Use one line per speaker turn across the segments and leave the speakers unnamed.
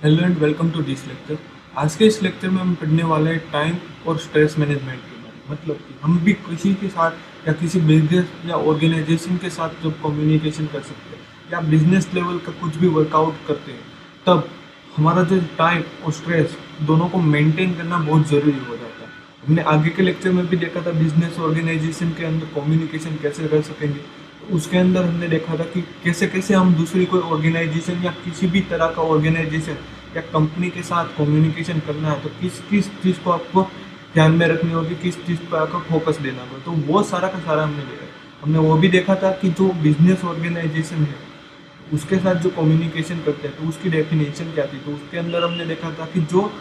Hello and welcome to this lecture. आज के इस लेक्चर में हम पढ़ने वाले हैं टाइम और स्ट्रेस मैनेजमेंट के बारे में। मतलब कि हम भी किसी के साथ या किसी बिजनेस या ऑर्गेनाइजेशन के साथ जब कम्युनिकेशन कर सकते हैं या बिजनेस लेवल का कुछ भी वर्कआउट करते हैं, तब हमारा जो टाइम और स्ट्रेस दोनों को मेंटेन करना बहुत ज़रूरी हो जाता है। हमने आगे के लेक्चर में भी देखा था बिजनेस ऑर्गेनाइजेशन के अंदर कम्युनिकेशन कैसे कर सकेंगे। तो उसके अंदर हमने देखा था कि कैसे कैसे हम दूसरी कोई ऑर्गेनाइजेशन या किसी भी तरह का ऑर्गेनाइजेशन या कंपनी के साथ कम्युनिकेशन करना है तो किस किस चीज़ को आपको ध्यान में रखनी होगी, किस चीज़ पर आपको फोकस देना होगा। तो वो सारा का सारा हमने देखा। हमने वो भी देखा था कि जो बिजनेस ऑर्गेनाइजेशन है उसके साथ जो कम्युनिकेशन करते हैं तो उसकी डेफिनेशन क्या थी। तो उसके अंदर हमने देखा था कि जो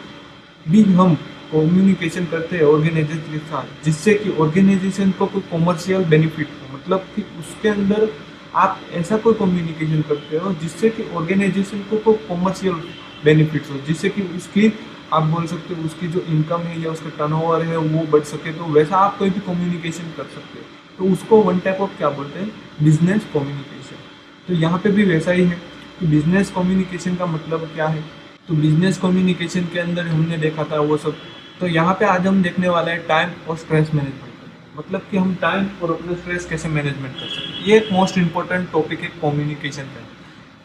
भी हम कम्युनिकेशन करते हैं ऑर्गेनाइजेशन के साथ जिससे कि ऑर्गेनाइजेशन को कोई कॉमर्शियल बेनिफिट हो, मतलब कि उसके अंदर आप ऐसा कोई कम्युनिकेशन करते हो जिससे कि ऑर्गेनाइजेशन को कोई कॉमर्शियल बेनिफिट्स हो, जिससे कि उसकी आप बोल सकते हो उसकी जो इनकम है या उसका टर्नओवर है वो बढ़ सके। तो वैसा आप कोई भी कम्युनिकेशन कर सकते हो। तो उसको वन टाइप ऑफ क्या बोलते हैं, बिजनेस कम्युनिकेशन। तो यहाँ पे भी वैसा ही है कि बिजनेस कम्युनिकेशन का मतलब क्या है। तो बिजनेस कम्युनिकेशन के अंदर हमने देखा था वो सब। तो यहाँ पे आज हम देखने वाले हैं टाइम और स्ट्रेस मैनेजमेंट। मतलब कि हम टाइम और अपने स्ट्रेस कैसे मैनेजमेंट कर सकते हैं। ये एक मोस्ट इंपॉर्टेंट टॉपिक है कम्युनिकेशन का।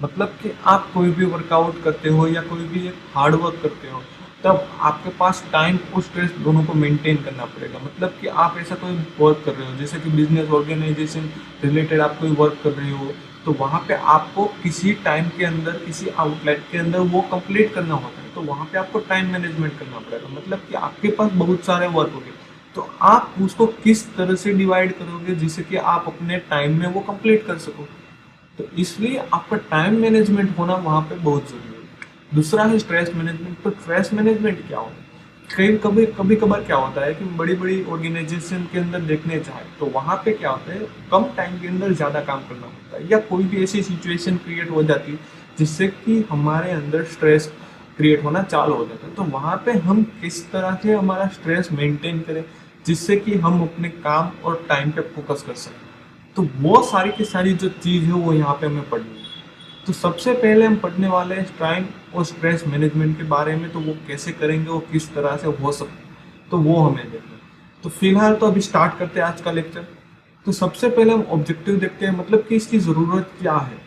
मतलब कि आप कोई भी वर्कआउट करते हो या कोई भी एक हार्ड वर्क करते हो, तब आपके पास टाइम और स्ट्रेस दोनों को मेंटेन करना पड़ेगा। मतलब कि आप ऐसा कोई वर्क कर रहे हो जैसे कि बिजनेस ऑर्गेनाइजेशन रिलेटेड आप कोई वर्क कर रहे हो, तो वहाँ पे आपको किसी टाइम के अंदर किसी आउटलेट के अंदर वो कंप्लीट करना होता है। तो वहाँ पे आपको टाइम मैनेजमेंट करना पड़ेगा। मतलब कि आपके पास बहुत सारे वर्क हो गए, तो आप उसको किस तरह से डिवाइड करोगे जिससे कि आप अपने टाइम में वो कंप्लीट कर सको। तो इसलिए आपका टाइम मैनेजमेंट होना वहाँ पे बहुत जरूरी है। दूसरा है स्ट्रेस मैनेजमेंट। तो स्ट्रेस मैनेजमेंट क्या होता है, कई कभी कभी कभार क्या होता है कि बड़ी बड़ी ऑर्गेनाइजेशन के अंदर देखने जाए तो वहाँ पे क्या होता है, कम टाइम के अंदर ज़्यादा काम करना होता है या कोई भी ऐसी सिचुएशन क्रिएट हो जाती है जिससे कि हमारे अंदर स्ट्रेस क्रिएट होना चालू हो जाता है। तो वहाँ पे हम किस तरह से हमारा स्ट्रेस मेंटेन करें जिससे कि हम अपने काम और टाइम पे फोकस कर सकें। तो वो सारी की सारी जो चीज़ है वो यहाँ पे हमें पढ़नी है। तो सबसे पहले हम पढ़ने वाले हैं टाइम और स्ट्रेस मैनेजमेंट के बारे में। तो वो कैसे करेंगे, वो किस तरह से हो सकता है, तो वो हमें देखना है। तो फिलहाल तो अभी स्टार्ट करते हैं आज का लेक्चर। तो सबसे पहले हम ऑब्जेक्टिव देखते हैं, मतलब कि इसकी ज़रूरत क्या है।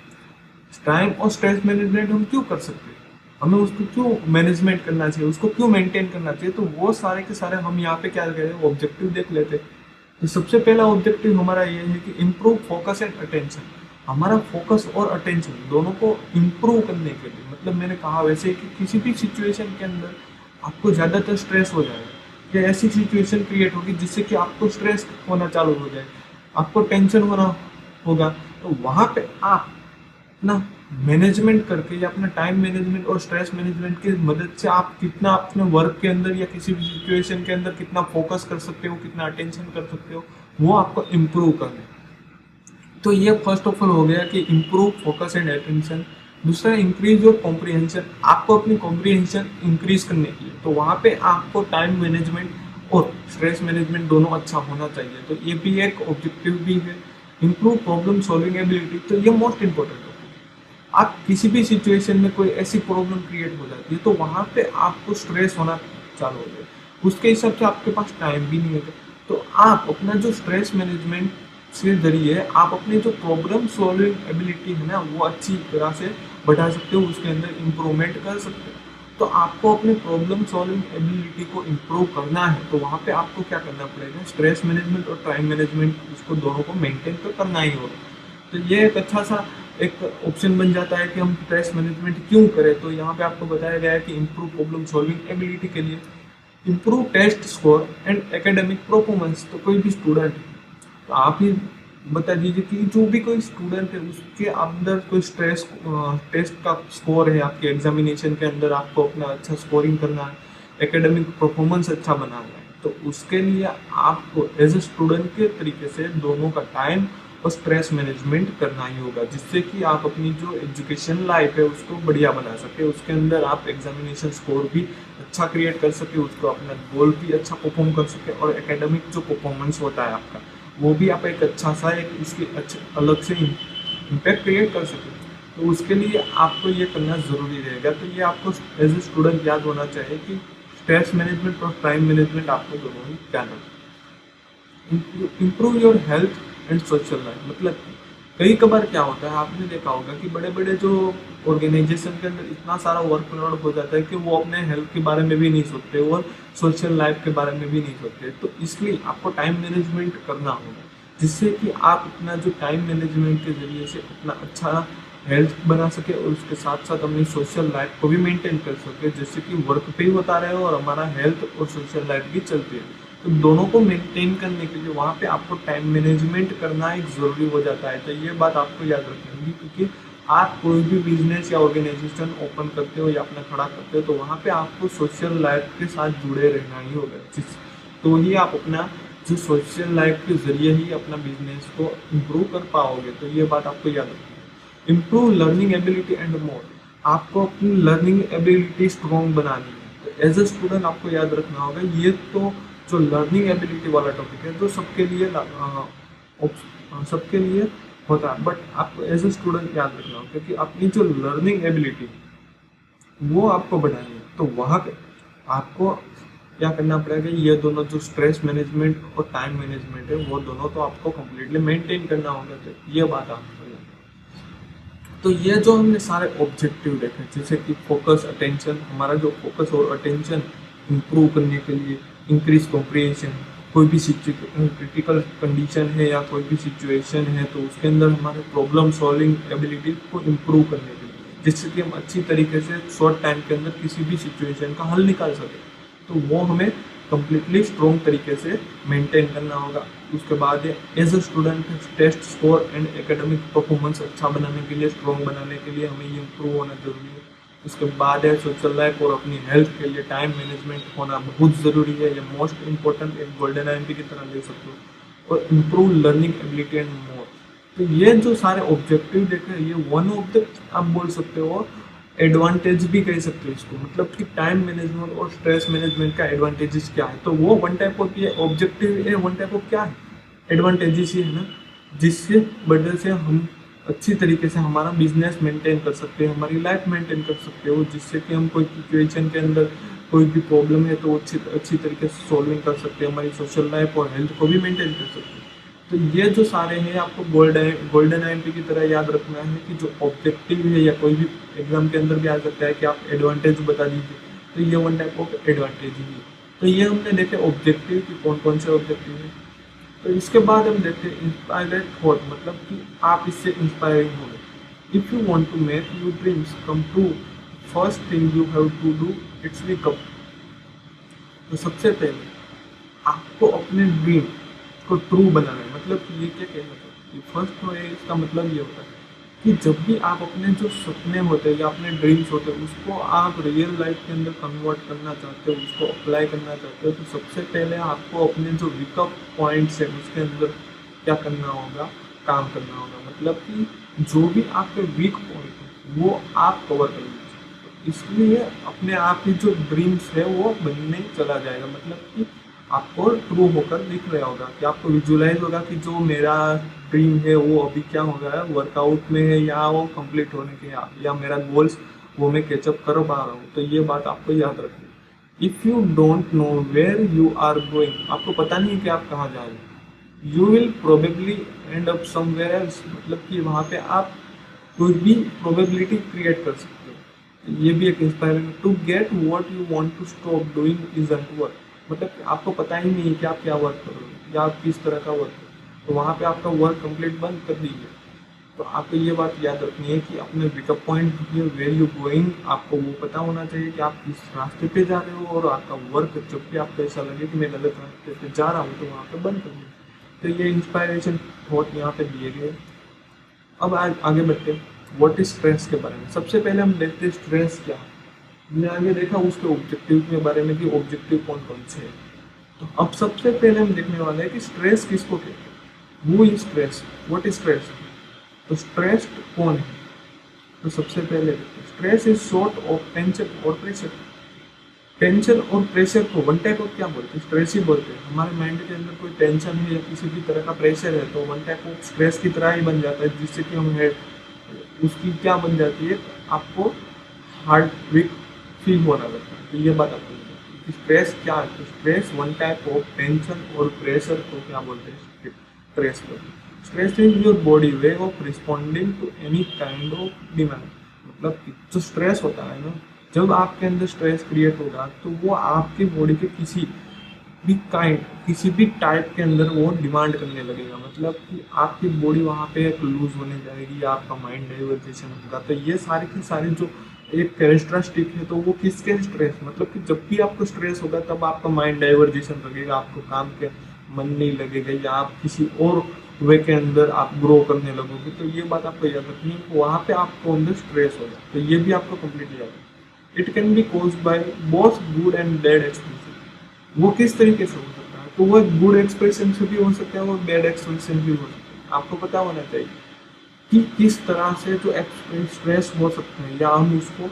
टाइम और स्ट्रेस मैनेजमेंट हम क्यों कर सकते हैं, हमें उसको क्यों मैनेजमेंट करना चाहिए, उसको क्यों मेंटेन करना चाहिए। तो वो सारे के सारे हम यहाँ पे क्या करें, ऑब्जेक्टिव देख लेते हैं। तो सबसे पहला ऑब्जेक्टिव हमारा ये है कि इम्प्रूव फोकस एंड अटेंशन। हमारा फोकस और अटेंशन दोनों को इम्प्रूव करने के लिए, मतलब मैंने कहा वैसे कि किसी भी सिचुएशन के अंदर आपको ज़्यादातर स्ट्रेस हो जाएगा या ऐसी सिचुएशन क्रिएट होगी जिससे कि आपको स्ट्रेस होना चालू हो जाए, आपको टेंशन होना होगा। तो वहाँ पे आप अपना मैनेजमेंट करके या अपना टाइम मैनेजमेंट और स्ट्रेस मैनेजमेंट की मदद से आप कितना अपने वर्क के अंदर या किसी भी सिचुएशन के अंदर कितना फोकस कर सकते हो, कितना अटेंशन कर सकते हो, वो आपको इम्प्रूव करना है। तो ये फर्स्ट ऑफ ऑल हो गया कि इम्प्रूव फोकस एंड अटेंशन। दूसरा, इंक्रीज योर कॉम्प्रिहेंशन। आपको अपनी कॉम्प्रिहेंशन इंक्रीज करने के लिए तो वहाँ पे आपको टाइम मैनेजमेंट और स्ट्रेस मैनेजमेंट दोनों अच्छा होना चाहिए। तो ये भी एक ऑब्जेक्टिव भी है। Improve problem solving ability. तो ये मोस्ट इंपॉर्टेंट है। आप किसी भी सिचुएशन में कोई ऐसी प्रॉब्लम क्रिएट हो जाती है तो वहाँ पे आपको स्ट्रेस होना चालू हो जाए, उसके हिसाब से आपके पास टाइम भी नहीं होगा। तो आप अपना जो स्ट्रेस मैनेजमेंट से जरिए आप अपनी जो प्रॉब्लम सॉल्विंग एबिलिटी है ना वो अच्छी तरह से बढ़ा सकते हो, उसके अंदर इम्प्रूवमेंट कर सकते हो। तो आपको अपने प्रॉब्लम सॉल्विंग एबिलिटी को इम्प्रूव करना है तो वहाँ पे आपको क्या करना पड़ेगा, स्ट्रेस मैनेजमेंट और टाइम मैनेजमेंट उसको दोनों को मेंटेन तो करना ही होगा। तो ये एक अच्छा सा एक ऑप्शन बन जाता है कि हम स्ट्रेस मैनेजमेंट क्यों करें। तो यहाँ पे आपको बताया गया है कि इम्प्रूव प्रॉब्लम सॉल्विंग एबिलिटी के लिए, improve test score and academic performance. तो कोई भी स्टूडेंट, तो आप ही बता दीजिए कि जो भी कोई स्टूडेंट है उसके अंदर कोई स्ट्रेस टेस्ट का स्कोर है, आपके एग्जामिनेशन के अंदर आपको अपना अच्छा स्कोरिंग करना है, एकेडमिक परफॉर्मेंस अच्छा बनाना है, तो उसके लिए आपको एज ए स्टूडेंट के तरीके से दोनों का टाइम और स्ट्रेस मैनेजमेंट करना ही होगा जिससे कि आप अपनी जो एजुकेशन लाइफ है उसको बढ़िया बना सके, उसके अंदर आप एग्जामिनेशन स्कोर भी अच्छा क्रिएट कर सके, उसको अपना गोल भी अच्छा परफॉर्म कर सके और एकेडमिक जो परफॉर्मेंस होता है आपका वो भी आप एक अच्छा सा एक इसके अच्छे अलग से इम्पैक्ट क्रिएट कर सके। तो उसके लिए आपको ये करना ज़रूरी रहेगा। तो ये आपको एज ए स्टूडेंट याद होना चाहिए कि स्ट्रेस मैनेजमेंट और टाइम मैनेजमेंट आपको दोनों ही ध्यान रखना। Improve your health and social life, मतलब कई कबार क्या होता है, आपने देखा होगा कि बड़े बड़े जो ऑर्गेनाइजेशन के अंदर इतना सारा वर्कलोड हो जाता है कि वो अपने हेल्थ के बारे में भी नहीं सोचते और सोशल लाइफ के बारे में भी नहीं सोचते। तो इसलिए आपको टाइम मैनेजमेंट करना होगा, जिससे कि आप अपना जो टाइम मैनेजमेंट के जरिए से अपना अच्छा हेल्थ बना सके और उसके साथ साथ अपनी सोशल लाइफ को भी मेंटेन कर सके, जिससे कि वर्क पे ही होता रहे और हमारा हेल्थ और सोशल लाइफ भी चलती है। तो दोनों को मेंटेन करने के लिए वहाँ पे आपको टाइम मैनेजमेंट करना एक ज़रूरी हो जाता है। तो ये बात आपको याद रखनी होगी, क्योंकि आप कोई भी बिजनेस या ऑर्गेनाइजेशन ओपन करते हो या अपना खड़ा करते हो तो वहाँ पे आपको सोशल लाइफ के साथ जुड़े रहना ही होगा, जिस तो ही आप अपना जो सोशल लाइफ के जरिए ही अपना बिजनेस को इम्प्रूव कर पाओगे। तो ये बात आपको याद रखनी है। Improve learning ability and more, आपको अपनी लर्निंग एबिलिटी स्ट्रॉन्ग बनानी है। तो एज ए स्टूडेंट आपको याद रखना होगा, ये तो जो लर्निंग एबिलिटी वाला टॉपिक है जो सबके लिए होता है, बट आपको एज ए स्टूडेंट याद रखना होगा कि अपनी जो लर्निंग एबिलिटी वो आपको बढ़ानी है। तो वहाँ पे आपको क्या करना पड़ेगा, ये दोनों जो स्ट्रेस मैनेजमेंट और टाइम मैनेजमेंट है वो दोनों तो आपको कम्प्लीटली मेंटेन करना होगा। तो ये बात आपको याद है। तो ये जो हमने सारे ऑब्जेक्टिव देखे, जैसे कि फोकस अटेंशन, हमारा जो फोकस और अटेंशन इंप्रूव करने के लिए, इंक्रीज कॉम्प्रिहेंशन, कोई भी क्रिटिकल कंडीशन है या कोई भी सिचुएशन है तो उसके अंदर हमारे प्रॉब्लम सॉल्विंग एबिलिटी को इम्प्रूव करने के लिए, जिससे कि हम अच्छी तरीके से शॉर्ट टाइम के अंदर किसी भी सिचुएशन का हल निकाल सकें। तो वो हमें कम्प्लीटली स्ट्रॉन्ग तरीके से मेंटेन करना होगा। उसके बाद as a student test score and academic performance अच्छा बनाने के लिए, स्ट्रॉन्ग बनाने के लिए हमें ये इम्प्रूव होना जरूरी है। उसके बाद है सोशल लाइफ और अपनी हेल्थ के लिए टाइम मैनेजमेंट होना बहुत ज़रूरी है। ये मोस्ट इंपॉर्टेंट एक गोल्डन आईएमपी की तरह ले सकते हो। और improve learning ability and more, तो ये जो सारे ऑब्जेक्टिव देखे, ये वन ऑफ द आप बोल सकते हो एडवांटेज भी कह सकते हो इसको, मतलब कि टाइम मैनेजमेंट और स्ट्रेस मैनेजमेंट का एडवांटेजेस क्या है। तो वो वन टाइप ऑफ ये ऑब्जेक्टिव है, वन टाइप ऑफ क्या है, एडवांटेजेस ही है ना, जिससे वजह से हम अच्छी तरीके से हमारा बिजनेस मेंटेन कर सकते हैं, हमारी लाइफ मेंटेन कर सकते हो, जिससे कि हम कोई सिचुएशन के अंदर कोई भी प्रॉब्लम है तो अच्छी तरीके से सॉल्विंग कर सकते हैं, हमारी सोशल लाइफ और हेल्थ को भी मेंटेन कर सकते हैं। तो ये जो सारे हैं आपको गोल्डन आईएमपी की तरह याद रखना है कि जो ऑब्जेक्टिव है या कोई भी एग्जाम के अंदर भी आ सकता है कि आप एडवांटेज बता दीजिए, तो ये वन टाइप ऑफ एडवांटेज ही है। तो ये हमने देखे ऑब्जेक्टिव कि कौन कौन से ऑब्जेक्टिव है। तो इसके बाद हम देखते हैं इंस्पायर्ड थॉट, मतलब कि आप इससे इंस्पायरिंग हो गए। If you want to make your dreams come true, first thing you have to do it's wake up. तो सबसे पहले आपको अपने ड्रीम को ट्रू बनाना है। मतलब कि ये क्या कहना चाहते हैं, फर्स्ट तो है इसका मतलब ये होता है कि जब भी आप अपने जो सपने होते हैं या अपने ड्रीम्स होते हैं उसको आप रियल लाइफ के अंदर कन्वर्ट करना चाहते हो, उसको अप्लाई करना चाहते हो, तो सबसे पहले आपको अपने जो वीकअप पॉइंट्स है उसके अंदर क्या करना होगा, काम करना होगा। मतलब कि जो भी आपके वीक पॉइंट है वो आप कवर कर लीजिए। इसलिए अपने आप ही जो ड्रीम्स है वो बनने चला जाएगा। मतलब कि आपको ट्रू होकर दिख रहा होगा कि आपको विजुअलाइज होगा कि जो मेरा ड्रीम है वो अभी क्या हो रहा है, वर्कआउट में है या वो कंप्लीट होने के, या मेरा गोल्स वो मैं कैचअप कर पा रहा हूँ। तो ये बात आपको याद रखनी। If you don't know where you are going, आपको पता नहीं कि आप कहाँ जा रहे हैं, you will probably end up somewhere else. मतलब कि वहाँ पे आप कोई भी प्रोबेबिलिटी क्रिएट कर सकते हो। ये भी एक inspiring, to get what you want to stop doing isn't work. मतलब कि आपको पता ही नहीं है कि आप क्या वर्क कर रहे हो या आप किस तरह का वर्क करो, तो वहाँ पे आपका वर्क कंप्लीट बंद कर दीजिए। तो आपको ये बात याद रखनी है कि अपने pickup point where you going, आपको वो पता होना चाहिए कि आप किस रास्ते पे जा रहे हो, और आपका वर्क जब भी आपको ऐसा लगे कि मैं गलत रास्ते पे जा रहा हूँ तो वहाँ पे बंद कर दीजिए। तो ये इंस्पायरेशन थॉट यहाँ पे दिए गए। अब आगे बढ़ते हैं व्हाट इज स्ट्रेस के बारे में। सबसे पहले हम देखते हैं स्ट्रेस क्या है। हमने आगे देखा उसके ऑब्जेक्टिव के बारे में कि ऑब्जेक्टिव कौन कौन से हैं। तो अब सबसे पहले हम देखने वाले हैं कि स्ट्रेस किसको कहते हैं। वो is stress, what is stress. तो स्ट्रेस कौन है, तो सबसे पहले stress is sort of tension और प्रेशर। टेंशन और प्रेशर को वन टाइप ऑफ क्या बोलते हैं, स्ट्रेस ही बोलते हैं। हमारे माइंड के अंदर कोई टेंशन है या किसी भी तरह का प्रेशर है तो वन टाइप ऑफ स्ट्रेस की तरह ही बन जाता है, जिससे कि हम उसकी क्या बन जाती है, आपको हार्ट वीक फील होना लगता है। तो ये बात आपको बताइए कि स्ट्रेस क्या है। तो stress one type of tension और प्रेशर को क्या बोलते हैं, स्ट्रेस को। Stress is your body way of responding to any kind of demand. मतलब कि जो स्ट्रेस होता है ना, जब आपके अंदर स्ट्रेस क्रिएट होगा तो वो आपकी बॉडी के किसी भी टाइप के अंदर वो डिमांड करने लगेगा। मतलब कि आपकी बॉडी वहाँ पे एक लूज होने जाएगी, आपका माइंड डाइवर्जेशन होगा। तो ये सारे के सारे जो एक कैरेक्टरिस्टिक है, तो वो किसके स्ट्रेस, मतलब कि जब भी आपको स्ट्रेस होगा तब आपका माइंड डाइवर्जेशन लगेगा, आपको काम के मन नहीं लगेगा, या आप किसी और वे के अंदर आप ग्रो करने लगोगे। तो ये बात आपको याद रखनी है, वहाँ पे आपको अंदर स्ट्रेस होगा। तो ये भी आपको कंप्लीटली याद है। It can be caused by both good and bad experience. वो किस तरीके से हो सकता है, तो वो गुड एक्सप्रेशन से भी हो सकता है और बैड एक्सप्रेशन भी हो सकता है। आपको पता होना चाहिए कि किस तरह से जो स्ट्रेस हो सकते हैं, या हम उसको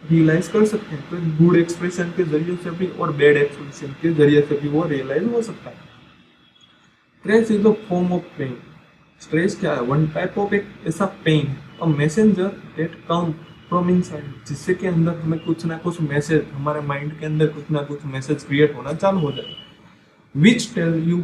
रियलाइज कर सकते हैं। तो गुड एक्सप्रेशन के जरिए से भी और बैड एक्सप्रेशन के जरिए से भी वो रियलाइज हो सकता है। Stress is a form of pain. Stress क्या है, वन टाइप ऑफ एक ऐसा पेन है, a messenger that come from inside, जिससे कि अंदर हमें कुछ ना कुछ मैसेज, हमारे माइंड के अंदर कुछ ना कुछ मैसेज क्रिएट होना चालू हो जाए, which tell you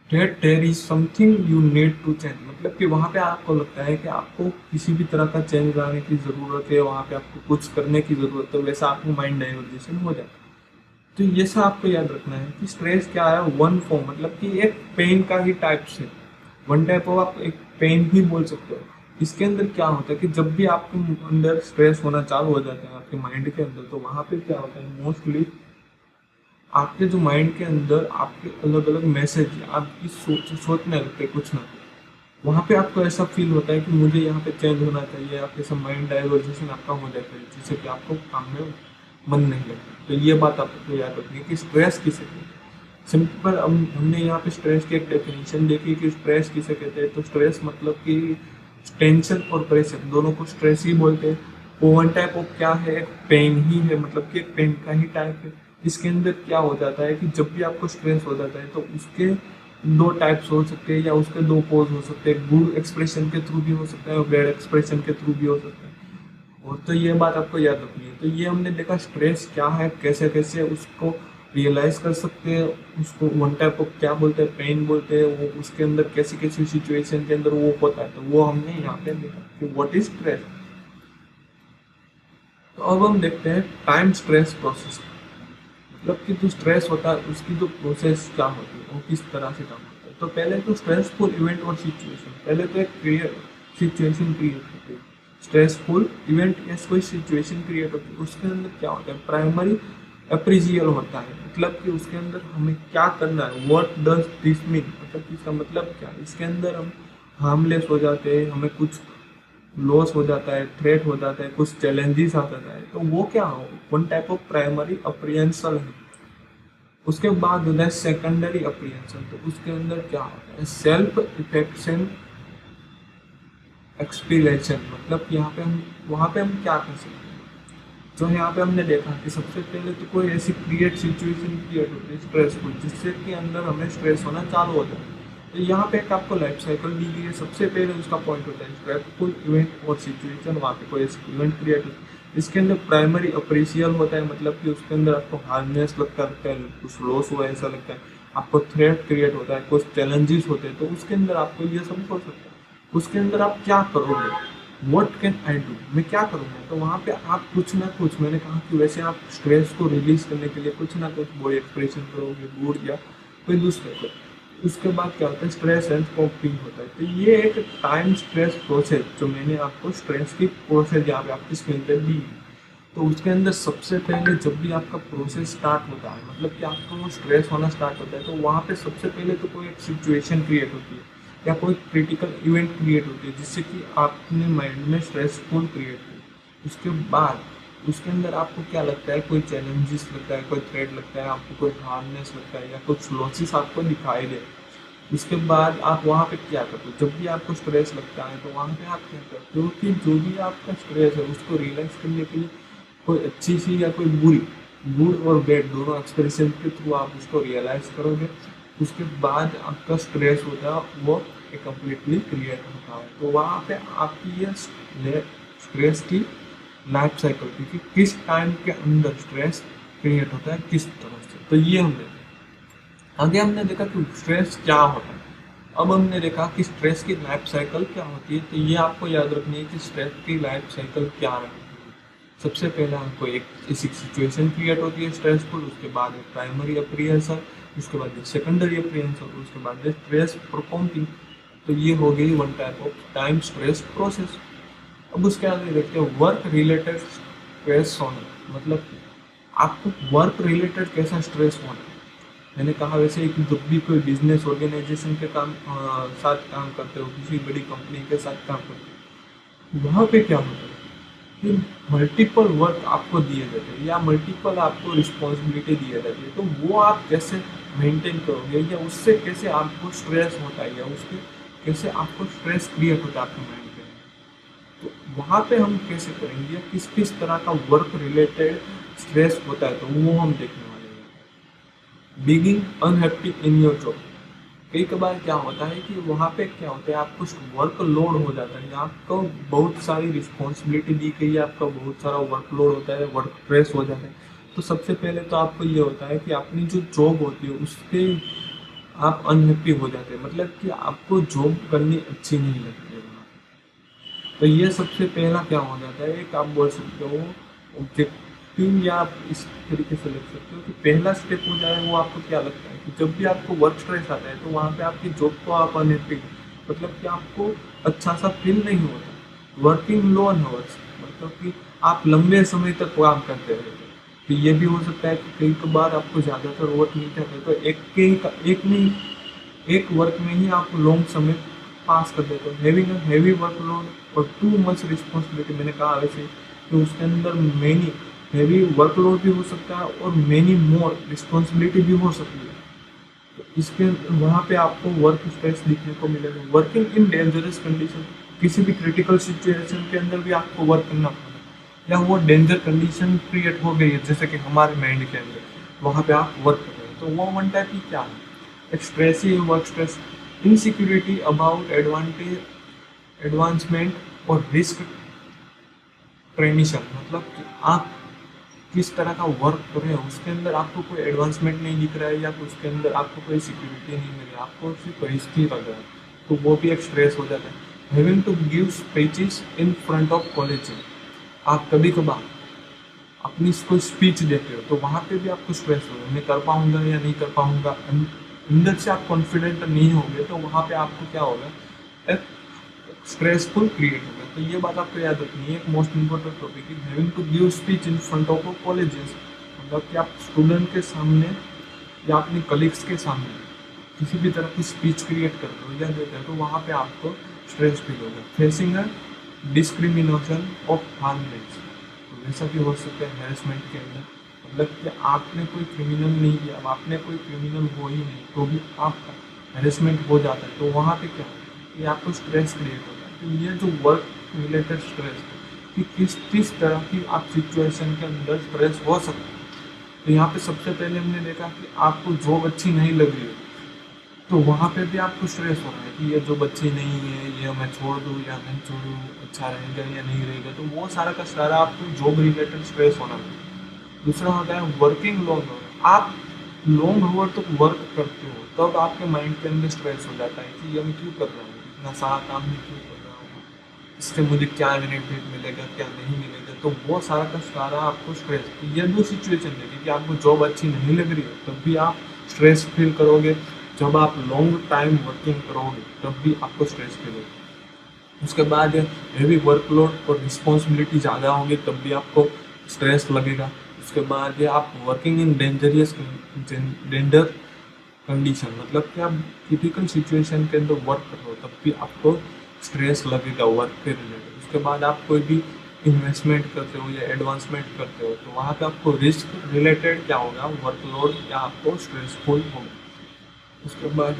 that there is something you need to change. मतलब कि वहाँ पे आपको लगता है कि आपको किसी भी तरह का चेंज लाने की ज़रूरत है, वहाँ पे आपको कुछ करने की ज़रूरत है, वैसा आपको माइंड डाइवर्जेशन हो जाता है। तो ये सब आपको याद रखना है कि स्ट्रेस क्या है, वन फॉर्म, मतलब कि एक पेन का ही टाइप्स है, वन टाइप ऑफ आप एक पेन ही बोल सकते हो। इसके अंदर क्या होता है कि जब भी आपके अंदर स्ट्रेस होना चालू हो जाता है आपके माइंड के अंदर, तो वहाँ पे क्या होता है, मोस्टली आपके जो माइंड के अंदर आपके अलग अलग मैसेज आपकी सोचने लगते हैं कुछ ना कुछ। वहाँ पे आपको ऐसा फील होता है कि मुझे यहाँ पे चेंज होना चाहिए, आपके सब माइंड डाइवर्जेशन आपका हो जाता है, जिससे कि आपको काम में मन नहीं लगता। तो ये बात आपको याद रखनी है कि स्ट्रेस किसे कहते हैं। सिंपल हमने यहाँ पे स्ट्रेस की एक डेफिनेशन देखी कि स्ट्रेस किसे कहते हैं। तो स्ट्रेस मतलब कि टेंशन और प्रेशर दोनों को स्ट्रेस ही बोलते हैं। वो वन टाइप ऑफ क्या है, एक पेन ही है, मतलब कि एक पेन का ही टाइप है। इसके अंदर क्या हो जाता है कि जब भी आपको स्ट्रेस हो जाता है तो उसके दो टाइप्स हो सकते हैं, या उसके दो पोज हो सकते हैं। गुड एक्सप्रेशन के थ्रू भी हो सकता है और बैड एक्सप्रेशन के थ्रू भी हो सकता है। और तो ये बात आपको याद रखनी है। तो ये हमने देखा स्ट्रेस क्या है, कैसे कैसे उसको रियलाइज कर सकते हैं, उसको वन टाइप ऑफ क्या बोलते हैं, पेन बोलते हैं, वो उसके अंदर कैसी कैसी सिचुएशन के अंदर वो होता है। तो वो हमने यहाँ पे देखा कि व्हाट इज स्ट्रेस। तो अब हम देखते हैं टाइम स्ट्रेस प्रोसेस। मतलब कि जो स्ट्रेस होता है उसकी जो प्रोसेस क्या होती है, वो किस तरह से काम होता है। तो पहले तो स्ट्रेसफुल इवेंट और सिचुएशन, पहले तो एक क्रिएट सिचुएशन क्रिएट होती है। स्ट्रेसफुल इवेंट या कोई सिचुएशन क्रिएट होती है, उसके अंदर क्या होता है, प्राइमरी अप्रिजियल होता है। मतलब कि उसके अंदर हमें क्या करना है, व्हाट डज दिस मीन, मतलब इसका मतलब क्या है। इसके अंदर हम हार्मलेस हो जाते हैं, हमें कुछ लॉस हो जाता है, थ्रेट हो जाता है, कुछ चैलेंजेस आ जाता है। तो वो क्या हो, one type of primary apprehension है। उसके बाद होता है सेकेंडरी अप्रिहेंशन। तो उसके अंदर क्या होता है, सेल्फ इफेक्शन एक्सपीरियंशन। मतलब यहाँ पे हम वहाँ पे हम क्या कर सकते हैं। तो यहाँ पे हमने देखा कि सबसे पहले तो कोई ऐसी क्रिएट सिचुएशन क्रिएट होती है स्ट्रेसफुल, जिससे कि अंदर हमें स्ट्रेस होना चालू हो जाता है। तो यहाँ पे एक आपको लाइफ साइकिल दी गई है। सबसे पहले उसका पॉइंट होता है स्ट्रेसफुल इवेंट और सिचुएशन, वहाँ पे कोई ऐसी इवेंट क्रिएट होती है। इसके अंदर प्राइमरी अप्रिशियल होता है, मतलब कि उसके अंदर आपको हार्डनेस लगता है, कुछ लॉस हुआ है ऐसा लगता है, आपको थ्रेट क्रिएट होता है, कुछ चैलेंजेस होते हैं। तो उसके अंदर आपको ये सब हो सकता है। उसके अंदर आप क्या करोगे, व्हाट कैन आई डू, मैं क्या करूँगा। तो वहाँ पे आप कुछ ना कुछ, मैंने कहा कि वैसे आप स्ट्रेस को रिलीज करने के लिए कुछ ना कुछ बॉडी एक्सप्रेशन करोगे, गुड या कोई दूसरे को। उसके बाद क्या होता है, स्ट्रेस एंड कॉपिंग होता है। तो ये एक टाइम स्ट्रेस प्रोसेस जो मैंने आपको स्ट्रेस की प्रोसेस यहाँ पे आपकी स्क्रीन पर दी है। तो उसके अंदर सबसे पहले जब भी आपका प्रोसेस स्टार्ट होता है, मतलब कि आपको वो स्ट्रेस होना स्टार्ट होता है, तो वहाँ पे सबसे पहले तो कोई एक सिचुएशन क्रिएट होती है या कोई क्रिटिकल इवेंट क्रिएट होती है, जिससे कि आपने माइंड में स्ट्रेसफुल क्रिएट हो। उसके बाद उसके अंदर आपको क्या लगता है, कोई चैलेंजेस लगता है, कोई थ्रेट लगता है, आपको कोई हार्डनेस लगता है, या कुछ लॉसेस आपको दिखाई दे। उसके बाद आप वहाँ पे क्या करते हो, जब भी आपको स्ट्रेस लगता है तो वहाँ पे आप क्या करते हो कि जो भी आपका स्ट्रेस है उसको रियलाइज करने के लिए कोई अच्छी सी या कोई बुरी, गुड और बैड दोनों एक्सप्रेशन के थ्रू आप उसको रियलाइज करोगे। उसके बाद आपका स्ट्रेस होता है वो कम्प्लीटली क्रिएट होता है। तो वहाँ पे आपकी ये स्ट्रेस की लाइफ साइकिल थी कि किस टाइम के अंदर स्ट्रेस क्रिएट होता है किस तरह से। तो ये हमने देखा। आगे हमने देखा कि स्ट्रेस क्या होता है। अब हमने देखा कि स्ट्रेस की लाइफ साइकिल क्या होती है। तो ये आपको याद रखनी है कि स्ट्रेस की लाइफ साइकिल क्या रहती है। सबसे पहले हमको एक ऐसी सिचुएशन क्रिएट होती है स्ट्रेसफुल, उसके बाद एक प्राइमरी अप्रिहेंशन, उसके बाद एक सेकेंडरी अप्रिहेंशन, उसके बाद एक स्ट्रेस प्रोकॉम्पिंग। तो ये हो गई one type of time stress process. अब उसके आगे देखते हैं वर्क रिलेटेड स्ट्रेस होना, मतलब आपको वर्क रिलेटेड कैसा स्ट्रेस होना। मैंने कहा वैसे कि जब भी कोई बिजनेस ऑर्गेनाइजेशन के साथ काम करते हो, किसी बड़ी कंपनी के साथ काम करते हो, वहाँ पे क्या होता है कि मल्टीपल वर्क आपको दिए जाते हैं या मल्टीपल आपको रिस्पॉन्सिबिलिटी दिए जाती है। तो वो आप कैसे मेंटेन करोगे या उससे कैसे आपको स्ट्रेस होता है या उसके कैसे आपको स्ट्रेस क्रिएट होता है आपके माइंड पे। तो वहाँ पे हम कैसे करेंगे, किस किस तरह का वर्क रिलेटेड स्ट्रेस होता है, तो वो हम देखने वाले हैं। Being unhappy in your job. कई कबार क्या होता है कि वहाँ पे क्या होता है आपको वर्क लोड हो जाता है, आपको बहुत सारी रिस्पॉन्सिबिलिटी दी गई है, आपका बहुत सारा वर्कलोड होता है, वर्क स्ट्रेस हो जाता है। तो सबसे पहले तो आपको ये होता है कि अपनी जो जॉब होती है उसके आप अनहैप्पी हो जाते हैं, मतलब कि आपको जॉब करनी अच्छी नहीं लगती है वहाँ। तो ये सबसे पहला क्या हो जाता है, एक आप बोल सकते हो ऑब्जेक्टिव, या आप इस तरीके से लिख सकते हो कि पहला स्टेप हो जाए वो आपको क्या लगता है कि जब भी आपको वर्क स्ट्रेस आता है तो वहाँ पे आपकी जॉब को आप अनहैप्पी, मतलब कि आपको अच्छा सा फील नहीं होता। वर्किंग लॉन्ग आवर्स, मतलब कि आप लंबे समय तक काम करते रहते हैं। तो ये भी हो सकता है कि कई बार आपको ज़्यादातर वर्क नहीं करते, तो एक नहीं एक वर्क में ही आप लॉन्ग समय पास कर देते हो। हैविंग अ हैवी वर्कलोड और टू मच रिस्पॉन्सिबिलिटी, मैंने कहा वैसे कि उसके अंदर मैनी हैवी वर्कलोड भी हो सकता है और मैनी मोर रिस्पॉन्सिबिलिटी भी हो सकती है। तो इसके वहाँ पे आपको वर्क स्ट्रेस दिखने को मिलेगा। वर्किंग इन डेंजरस कंडीशन, किसी भी क्रिटिकल सिचुएशन के अंदर भी आपको वर्क करना पड़ेगा, या वो डेंजर कंडीशन क्रिएट हो गई है जैसे कि हमारे माइंड के अंदर, वहाँ पे आप वर्क कर रहे हैं, तो वो वन टाइप की क्या है, Strachey work stress. Insecurity about advancement और रिस्क ट्रेनिशन, मतलब कि आप किस तरह का वर्क कर रहे हो उसके अंदर आपको कोई एडवांसमेंट नहीं दिख रहा है या उसके अंदर आपको कोई सिक्योरिटी नहीं मिल रही है, आपको सिर्फ रिस्क ही लग रहा है, तो वो भी एक स्ट्रेस हो जाता है। Having to give speeches in front of college, आप कभी कभार अपनी कोई स्पीच देते हो तो वहाँ पे भी आपको स्ट्रेस होगा, मैं कर पाऊंगा या नहीं कर पाऊंगा। अंदर से आप कॉन्फिडेंट नहीं होंगे तो वहाँ पे आपको क्या होगा, एक स्ट्रेसफुल क्रिएट होगा। तो ये बात आपको याद रखनी है। एक most important topic is having to give speech in front of colleges, मतलब कि आप स्टूडेंट के सामने या अपने कलीग्स के सामने किसी भी तरह की स्पीच क्रिएट करते हो या देते हो तो वहाँ पे आपको स्ट्रेस फील होगा। फेसिंग अ डिस्क्रिमिनेशन ऑफ हार्मनेस, तो वैसा भी हो सकता है हैरेसमेंट के अंदर, मतलब कि आपने कोई क्रिमिनल नहीं किया, आपने कोई क्रिमिनल हो ही नहीं तो भी आपका हैरेसमेंट हो जाता है, तो वहाँ पे क्या होता है कि आपको स्ट्रेस क्रिएट होता है। तो ये जो वर्क रिलेटेड स्ट्रेस है कि किस किस तरह की आप सिचुएशन के अंदर स्ट्रेस हो सकता है। तो यहाँ पे सबसे पहले हमने देखा कि आपको जॉब अच्छी नहीं लग रही है तो वहाँ पे भी आपको स्ट्रेस हो रहा है कि ये जॉब अच्छी नहीं है, ये मैं छोड़ दूँ या नहीं छोड़ूँ, अच्छा रहेगा या नहीं रहेगा, तो वो सारा का सारा आपको जॉब रिलेटेड स्ट्रेस होना है। दूसरा होता है वर्किंग लॉन्ग आवर, आप लॉन्ग आवर तक वर्क करते हो तब आपके माइंड के अंदर स्ट्रेस हो जाता है कि ये मैं क्यों कर रहा हूँ, इतना सारा काम मैं क्यों कर रहा हूँ, इससे मुझे क्या बेनिफिट मिलेगा क्या नहीं मिलेगा, तो वो सारा का सारा आपको स्ट्रेस। ये दो सिचुएशन देखिए कि आपको जॉब अच्छी नहीं लग रही है तब भी आप स्ट्रेस फील करोगे, जब आप लॉन्ग टाइम वर्किंग करोगे तब भी आपको स्ट्रेस फील होगा। उसके बाद हैवी वर्कलोड और रिस्पॉन्सिबिलिटी ज़्यादा होगी तब भी आपको स्ट्रेस लगेगा। उसके बाद ये आप वर्किंग इन डेंजर कंडीशन, मतलब कि आप क्रिटिकल सिचुएशन के अंदर वर्क कर रहे हो तब भी आपको स्ट्रेस लगेगा वर्क के रिलेटेड। उसके बाद आप कोई भी इन्वेस्टमेंट करते हो या एडवांसमेंट करते हो तो वहाँ पे आपको रिस्क रिलेटेड क्या होगा, वर्कलोड या आपको स्ट्रेसफुल होगा। उसके बाद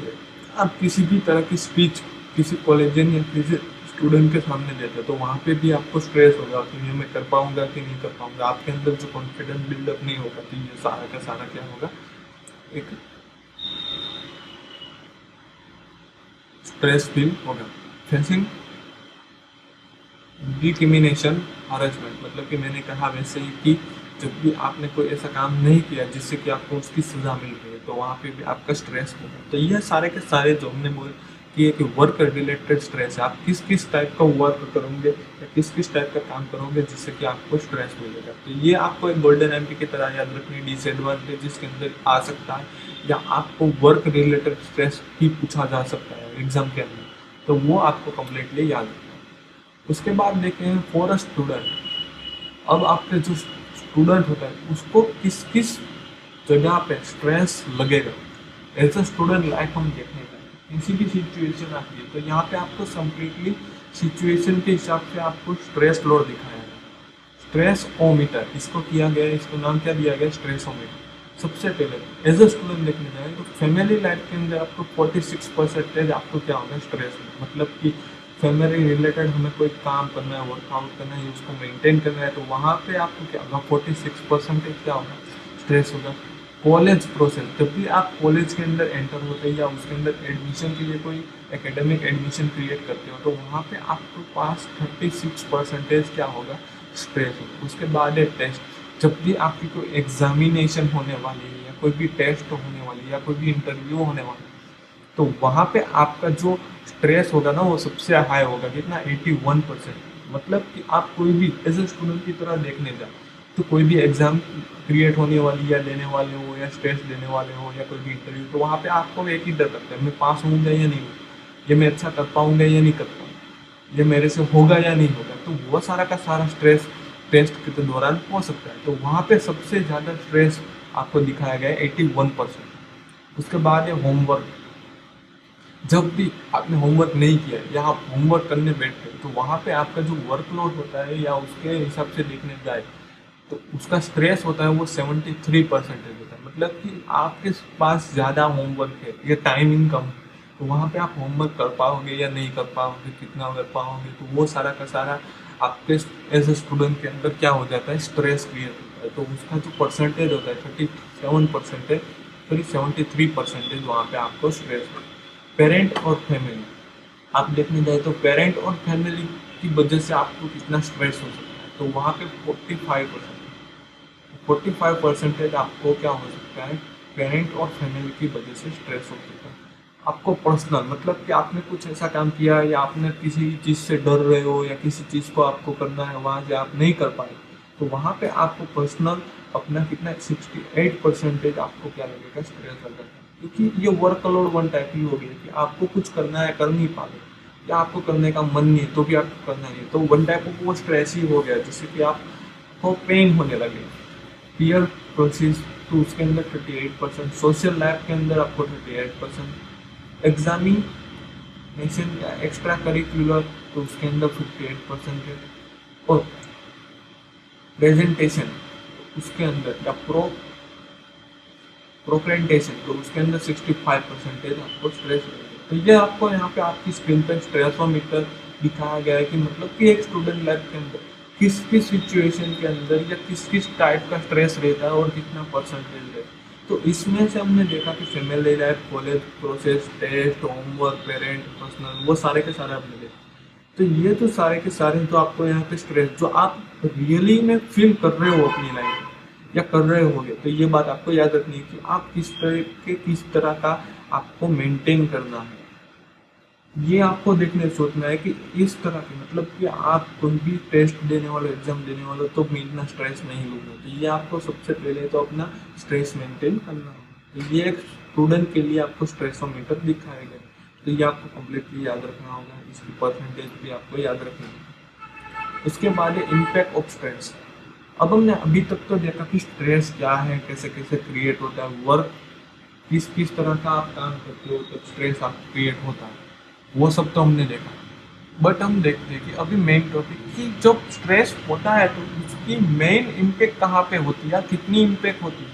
आप किसी भी तरह की स्पीच किसी कॉलेजियन या किसी स्टूडेंट के सामने देते हो तो वहाँ पे भी आपको स्ट्रेस होगा कि ये मैं कर पाऊंगा कि नहीं कर पाऊंगा, आपके अंदर जो कॉन्फिडेंस बिल्डअप नहीं होगा तो ये सारा का सारा क्या होगा, एक स्ट्रेस फील होगा। फेसिंग डिक्रिमिनेशन हरासमेंट, मतलब कि मैंने कहा वैसे ही कि जब भी आपने कोई ऐसा काम नहीं किया जिससे कि आपको उसकी सजा मिल रही है तो वहाँ पे भी आपका स्ट्रेस होगा। तो ये सारे के सारे जो हमने बोल किए कि वर्क रिलेटेड स्ट्रेस है, आप किस किस टाइप का वर्क करोगे या किस किस टाइप का काम करोगे जिससे कि आपको स्ट्रेस मिलेगा। तो ये आपको एक गोल्डन एमपी की तरह याद रखनी, डिसएडवांटेजेस के अंदर आ सकता है या आपको वर्क रिलेटेड स्ट्रेस भी पूछा जा सकता है एग्जाम के अंदर, तो वो आपको कम्प्लीटली याद रखना है। उसके बाद देखें फॉर अ स्टूडेंट, अब आपके जो स्टूडेंट होता है उसको किस किस जगह पे स्ट्रेस लगेगा एज अ स्टूडेंट लाइफ हम देखने का किसी भी सिचुएशन आती है तो यहाँ पे आपको कम्प्लीटली सिचुएशन के हिसाब से आपको स्ट्रेस लोड दिखाया है। स्ट्रेस ओमीटर इसको किया गया है, इसको नाम क्या दिया गया, स्ट्रेस ओमीटर। सबसे पहले एज अ स्टूडेंट देखने जाए तो फैमिली लाइफ के अंदर आपको 46% आपको क्या होगा स्ट्रेस में, मतलब कि फैमिली रिलेटेड हमें कोई काम करना है, वर्कआउट करना है, उसको मेंटेन करना है, तो वहाँ पे आपको क्या होगा 46% क्या होगा स्ट्रेस होगा। कॉलेज प्रोसेस, जब भी आप कॉलेज के अंदर एंटर होते हैं या उसके अंदर एडमिशन के लिए कोई एकेडमिक एडमिशन क्रिएट करते हो तो वहाँ पे आपके पास 36% क्या होगा स्ट्रेस होगा। उसके बाद है टेस्ट, जब भी आपकी कोई एग्जामिनेशन होने वाली है या कोई भी टेस्ट होने वाली है या कोई भी इंटरव्यू होने वाला है तो वहाँ पे आपका जो स्ट्रेस होगा ना वो सबसे हाई होगा, कितना 81%। मतलब कि आप कोई भी एज ए स्टूडेंट की तरह देखने जाए तो कोई भी एग्जाम क्रिएट होने वाली या लेने वाले हो या टेस्ट देने वाले हो या कोई भी इंटरव्यू, तो वहाँ पे आपको एक ही डर लगता है, मैं पास होऊंगा या नहीं होगा, ये मैं अच्छा कर पाऊंगा या नहीं कर पाऊंगा, ये मेरे से होगा या नहीं होगा। तो वो सारा का सारा स्ट्रेस टेस्ट के दौरान हो सकता है, तो वहाँ पे सबसे ज़्यादा स्ट्रेस आपको दिखाया गया है 81%। उसके बाद है होमवर्क, जब भी आपने होमवर्क नहीं किया या आप होमवर्क करने बैठते हो तो वहाँ पे आपका जो वर्कलोड होता है या उसके हिसाब से देखने जाए तो उसका स्ट्रेस होता है वो 73% होता है। मतलब कि आपके पास ज़्यादा होमवर्क है या टाइमिंग कम है तो वहाँ पे आप होमवर्क कर पाओगे या नहीं कर पाओगे, कितना कर पाओगे, तो वो सारा का सारा आपके एज ए स्टूडेंट के अंदर क्या हो जाता है स्ट्रेस क्रिएट होता है। तो उसका जो परसेंटेज होता है 37%, सॉरी 73% वहाँ पे आपको स्ट्रेस होता है। पेरेंट और फैमिली, आप देखने जाए तो पेरेंट और फैमिली की वजह से आपको कितना स्ट्रेस हो सकता है, तो वहाँ पे 45% आपको क्या हो सकता है पेरेंट और फैमिली की वजह से स्ट्रेस हो सकता है। आपको पर्सनल, मतलब कि आपने कुछ ऐसा काम किया या आपने किसी चीज़ से डर रहे हो या किसी चीज़ को आपको करना है वहाँ से आप नहीं कर पाए तो वहाँ पे आपको पर्सनल अपना कितना 68% आपको क्या लगेगा स्ट्रेस लगेगा, क्योंकि ये वर्कलोड वन टाइप ही हो गया कि आपको कुछ करना है कर नहीं पा रहे या आपको करने का मन नहीं है तो भी आपको करना नहीं है, तो वन टाइप ऑफ वो स्ट्रेस ही हो गया जिससे कि आपको पेन होने लगे। पीयर प्रोसेस तो उसके अंदर 38%, सोशल लाइफ के अंदर आपको 38%, एग्जामिनेशन या एक्स्ट्रा करिकुलर तो उसके अंदर 58% है, और प्रेजेंटेशन उसके अंदर या प्रोक्रेंटेशन तो उसके अंदर 65% आपको स्ट्रेस रहेगा। तो ये आपको यहाँ पे आपकी स्क्रीन पर स्ट्रेसोमीटर दिखाया गया है कि मतलब कि एक स्टूडेंट लाइफ के अंदर किस किस सिचुएशन के अंदर या किस किस टाइप का स्ट्रेस रहता है और कितना परसेंटेज रहता है। तो इसमें से हमने देखा कि family life, college process, test, homework, parent, personal, वो सारे के सारे हमने देखे। तो ये तो सारे के सारे जो आपको यहाँ पे स्ट्रेस जो आप रियली में फील कर रहे हो अपनी लाइफ में या कर रहे होगे, तो ये बात आपको याद रखनी है कि आप किस तरह का आपको मेंटेन करना है। ये आपको देखने सोचना है कि इस तरह के, मतलब कि आप कोई भी टेस्ट देने वाले, एग्जाम देने वाले तो इतना स्ट्रेस नहीं होगा, तो ये आपको सबसे पहले तो अपना स्ट्रेस मेंटेन करना होगा। तो ये एक स्टूडेंट के लिए आपको स्ट्रेसोमीटर दिखाया गया, तो ये आपको कम्प्लीटली याद रखना होगा, इसकी परसेंटेज भी आपको याद रखनी होगी। उसके बाद है इम्पैक्ट ऑफ स्ट्रेस। अब हमने अभी तक तो देखा कि स्ट्रेस क्या है, कैसे कैसे क्रिएट होता है, वर्क किस किस तरह का आप काम करते हो तो स्ट्रेस आप क्रिएट होता है, वो सब तो हमने देखा। बट हम देखते हैं कि अभी मेन टॉपिक कि जब स्ट्रेस होता है तो उसकी मेन इम्पेक्ट कहाँ पे होती है, कितनी इम्पेक्ट होती है,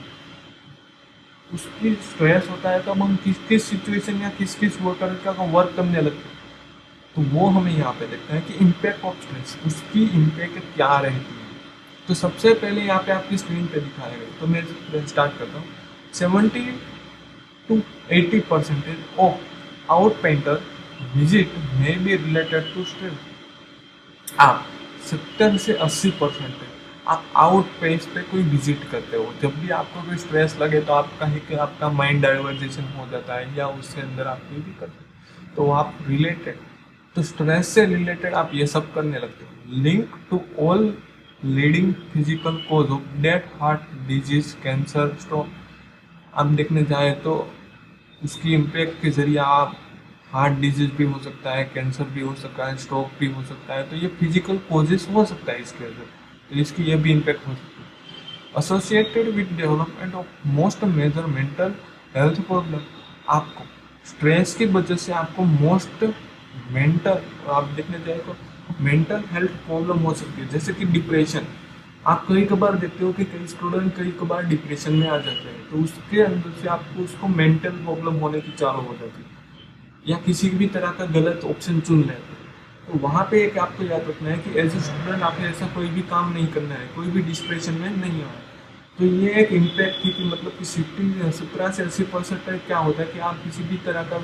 उसकी स्ट्रेस होता है तो अब हम किस किस सिचुएशन या किस किस वर्कर का वर्क करने लगते हैं, तो वो हमें यहाँ पे देखते हैं कि इम्पैक्ट ऑफ स्ट्रेस उसकी इम्पैक्ट क्या रहती है। तो सबसे पहले यहाँ पे आपकी स्क्रीन पे दिखाया गया, तो मैं स्टार्ट करता हूँ। 70 to 80% of out painter visit may be related to stress। आप 70 से 80% आप आउट पेस पे कोई विजिट करते हो। जब भी आपको कोई स्ट्रेस लगे तो आप कहीं के आपका माइंड डाइवर्जेशन हो जाता है या उससे अंदर आप कोई भी करते हो तो आप रिलेटेड, तो स्ट्रेस से रिलेटेड आप ये सब करने लगते हो। Link to all leading physical cause of death, heart disease, cancer, stroke. आप देखने जाए तो उसकी इम्पैक्ट के जरिए आप हार्ट डिजीज भी हो सकता है, कैंसर भी हो सकता है, स्ट्रोक भी हो सकता है। तो ये फिजिकल कॉजेस हो सकता है इसके अंदर, तो इसकी ये भी इम्पैक्ट हो सकती है। Associated with development of most major mental health problem. आपको स्ट्रेस की वजह से आपको मोस्ट मेंटल, आप देखने जाए तो मेंटल हेल्थ प्रॉब्लम हो सकती है, जैसे कि डिप्रेशन। आप कई कबार देखते हो कि कई स्टूडेंट कई कबार डिप्रेशन में आ जाते हैं, तो उसके अंदर से आपको उसको मेंटल प्रॉब्लम होने की चालू हो जाती है, या किसी भी तरह का गलत ऑप्शन चुन लेते हैं। तो वहाँ पे एक आपको याद रखना है कि एज ए स्टूडेंट आपने ऐसा कोई भी काम नहीं करना है, कोई भी डिस्प्रेशन में नहीं आना है। तो ये एक इम्पैक्ट थी कि मतलब कि 70 से 80% क्या होता है कि आप किसी भी तरह का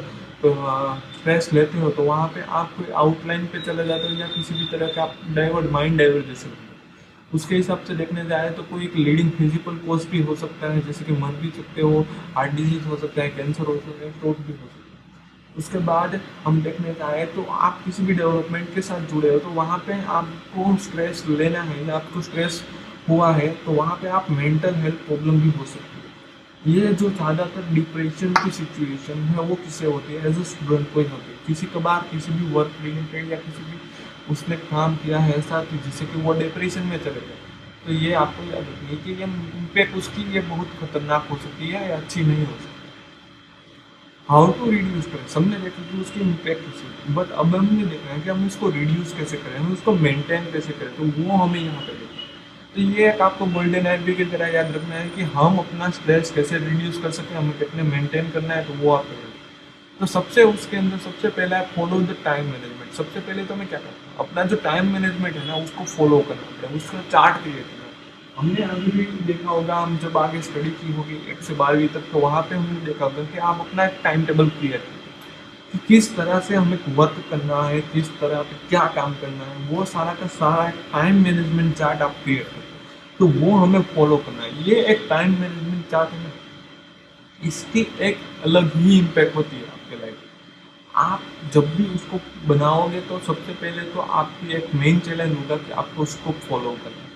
स्ट्रेस लेते हो तो वहाँ पे आप कोई आउटलाइन पे चले जाते हो या किसी भी तरह का आप माइंड डाइवर्जेशन। उसके हिसाब से देखने जाए तो कोई एक लीडिंग फिजिकल कॉज भी हो सकता है, जैसे कि मर भी सकते हो, हार्ट डिजीज हो सकता है, कैंसर हो सकता है, स्ट्रोक भी हो सकता है। उसके बाद हम देखने जाए तो आप किसी भी डेवलपमेंट के साथ जुड़े हो तो वहाँ पे आपको स्ट्रेस लेना है या आपको स्ट्रेस हुआ है तो वहाँ पे आप मेंटल हेल्थ प्रॉब्लम भी हो सकती है। ये जो ज़्यादातर डिप्रेशन की सिचुएशन है वो किसे होती है, एज ए स्टूडेंट को ही होती है। किसी कभार किसी भी वर्क रिलेटेड या किसी भी उसने काम किया है ऐसा कि जिससे कि वो डिप्रेशन में चले गए, तो ये आपको याद रखनी है कि ये इम्पैक्ट उसकी ये बहुत खतरनाक हो सकती है या अच्छी नहीं हो सकती। हाउ टू रिड्यूस स्ट्रेस हमने देखा कि उसकी इम्पैक्ट कैसे, बट अब हमने देखना है कि हम उसको रिड्यूस कैसे करें, हम उसको मेंटेन कैसे करें, तो वो हमें यहाँ पे देखना है। तो ये एक आपको गोल्डन आइडिया की तरह याद रखना है कि हम अपना स्ट्रेस कैसे रिड्यूस कर सकें, हमें कितने मेंटेन करना है, तो वो आप करें। तो सबसे उसके अंदर सबसे पहला है फॉलो द टाइम मैनेजमेंट। सबसे पहले तो मैं क्या करता हूँ, अपना जो टाइम मैनेजमेंट है ना उसको फॉलो करना पड़ता है, उसका चार्ट क्रिएट करना है। हमने अभी भी देखा होगा, हम जब आगे स्टडी की होगी 1 से 12वीं तक, तो वहाँ पे हमने देखा होगा कि आप अपना एक टाइम टेबल क्रिएट करें कि किस तरह से हमें वर्क करना है, किस तरह पे क्या काम करना है, वो सारा का सारा एक टाइम मैनेजमेंट चार्ट आप क्रिएट करें, तो वो हमें फॉलो करना है। ये एक टाइम मैनेजमेंट चार्ट है ना, इसकी एक अलग ही इम्पैक्ट होती है आपके लाइफ में। आप जब भी उसको बनाओगे तो सबसे पहले तो आपकी एक मेन चैलेंज होगा कि आपको उसको फॉलो करना है।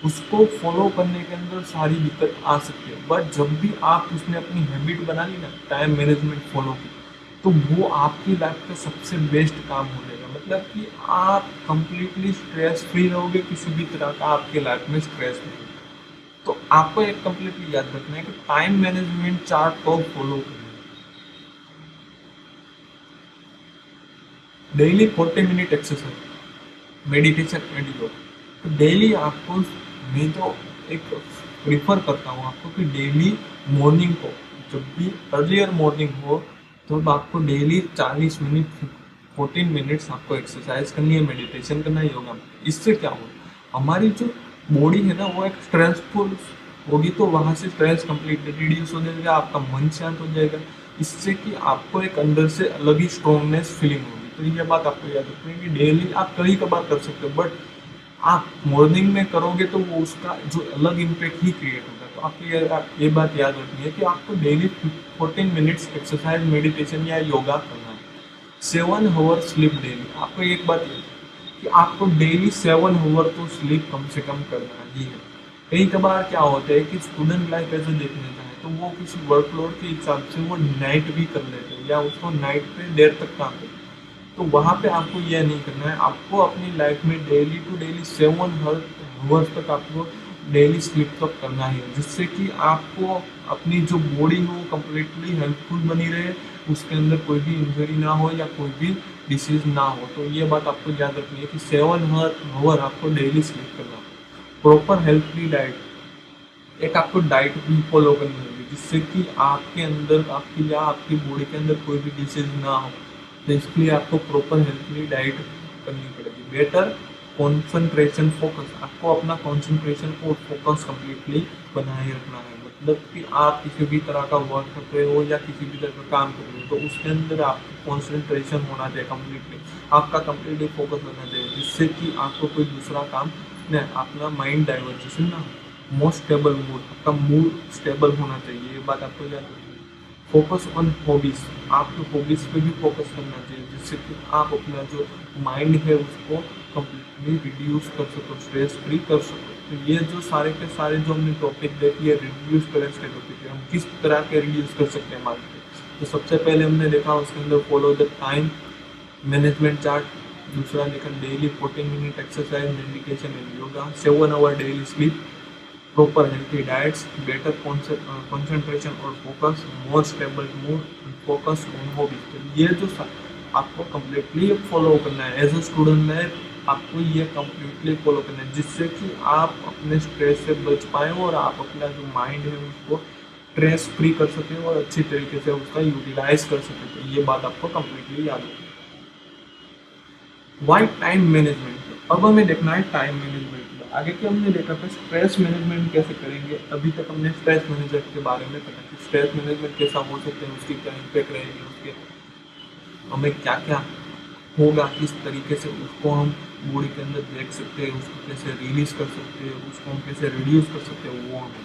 उसको फॉलो करने के अंदर सारी दिक्कत आ सकती है, बट जब भी आप उसने अपनी हैबिट बना ली ना टाइम मैनेजमेंट फॉलो की, तो वो आपकी लाइफ का सबसे बेस्ट काम हो जाएगा। मतलब कि आप कंप्लीटली स्ट्रेस फ्री रहोगे, किसी भी तरह का आपके लाइफ में स्ट्रेस नहीं। तो आपको एक कंप्लीटली याद रखना है कि टाइम मैनेजमेंट चार्ट को फॉलो करना है। Daily 40 minute exercise, meditation and योग। तो डेली आपको, मैं तो एक प्रीफर करता हूँ आपको कि डेली मॉर्निंग को, जब भी अर्लियर मॉर्निंग हो तो आपको डेली 40 मिनट 14 मिनट्स आपको एक्सरसाइज करनी है, मेडिटेशन करना है, योगा। इससे क्या होगा, हमारी जो बॉडी है ना वो एक स्ट्रेसफुल होगी, तो वहाँ से स्ट्रेस कंप्लीटली रिड्यूस हो जाएगा, आपका मन शांत हो जाएगा। इससे कि आपको एक अंदर से अलग ही स्ट्रॉन्गनेस फीलिंग होगी। तो ये बात आपको याद रखनी है कि डेली आप कभी कभार कर सकते हो, बट आप मॉर्निंग में करोगे तो वो उसका जो अलग इम्पैक्ट ही क्रिएट होगा। तो आपको ये बात याद रखनी है कि आपको डेली 14 मिनट्स एक्सरसाइज, मेडिटेशन या योगा करना है। 7 आवर स्लीप डेली। आपको एक बात याद है कि आपको डेली 7 आवर तो स्लीप कम से कम करना ही है। कई कबार क्या होता है कि स्टूडेंट लाइफ ऐसे देखने जाए तो वो किसी वर्कलोड के हिसाब से वो नाइट भी कर लेते हैं या उसको नाइट पे देर तक काम करते हैं। तो वहाँ पे आपको यह नहीं करना है, आपको अपनी लाइफ में डेली टू डेली 7 आवर्स तक आपको डेली स्लीप तक करना ही है, जिससे कि आपको अपनी जो बॉडी हो कम्प्लीटली हेल्पफुल बनी रहे, उसके अंदर कोई भी इंजरी ना हो या कोई भी डिसीज ना हो। तो ये बात आपको याद रखनी है कि 7 आवर आपको डेली स्लीप करना। प्रॉपर हेल्थली डाइट, एक आपको डाइट भी फॉलो करनी होगी, जिससे कि आपके अंदर आपकी या आपकी बॉडी के अंदर कोई भी डिसीज ना हो। तो इसके लिए आपको प्रॉपर हेल्थली डाइट करनी पड़ेगी। बेटर कंसंट्रेशन फोकस, आपको अपना कंसंट्रेशन और फोकस कंप्लीटली बनाए रखना है। मतलब कि आप किसी भी तरह का वर्क कर रहे हो या किसी भी तरह का काम कर रहे हो तो उसके अंदर आपको कॉन्सेंट्रेशन होना चाहिए, कम्प्लीटली आपका कम्प्लीटली फोकस होना चाहिए, जिससे कि आपको कोई दूसरा काम नहीं, अपना माइंड डाइवर्जेशन ना हो। मोस्ट स्टेबल मूड, आपका मूड स्टेबल होना चाहिए, ये बात आपको याद रखनी है। फोकस ऑन हॉबीज, आपको हॉबीज पे भी फोकस करना चाहिए, जिससे कि आप अपना जो माइंड है उसको कम्प्लीटली रिड्यूस कर सको, स्ट्रेस फ्री कर सको। तो ये जो सारे के सारे जो हमने टॉपिक देखी है रिड्यूस स्ट्रेस के टॉपिक है, हम किस तरह के रिड्यूस कर सकते हैं माइंड को। तो सबसे पहले हमने देखा उसके अंदर follow the time management chart, दूसरा देखा daily 14 minute exercise, meditation and yoga, 7 hour daily sleep, proper healthy diets, better concentration और focus, more stable mood, focus on hobbies। तो ये जो आपको कम्प्लीटली फॉलो करना है एज ए स्टूडेंट लाइफ, आपको ये कम्प्लीटली फॉलो करना है, जिससे कि आप अपने स्ट्रेस से बच पाए और आप अपना जो माइंड है उसको स्ट्रेस फ्री कर सकें और अच्छी तरीके से उसका यूटिलाइज कर सकें। तो ये बात आपको कम्प्लीटली याद है। वाई टाइम मैनेजमेंट, अब हमें देखना है टाइम मैनेजमेंट। आगे के हमने देखा था स्ट्रेस मैनेजमेंट कैसे करेंगे, अभी तक हमने स्ट्रेस मैनेजमेंट के बारे में पता कि स्ट्रेस मैनेजमेंट कैसा हो सकते हैं, उसकी क्या इम्पैक्ट रहेगी, उसके हमें क्या क्या होगा, किस तरीके से उसको हम बॉडी के अंदर देख सकते हैं, उसको कैसे रिलीज कर सकते हैं, उसको हम कैसे रिड्यूस कर सकते हैं, वो हमें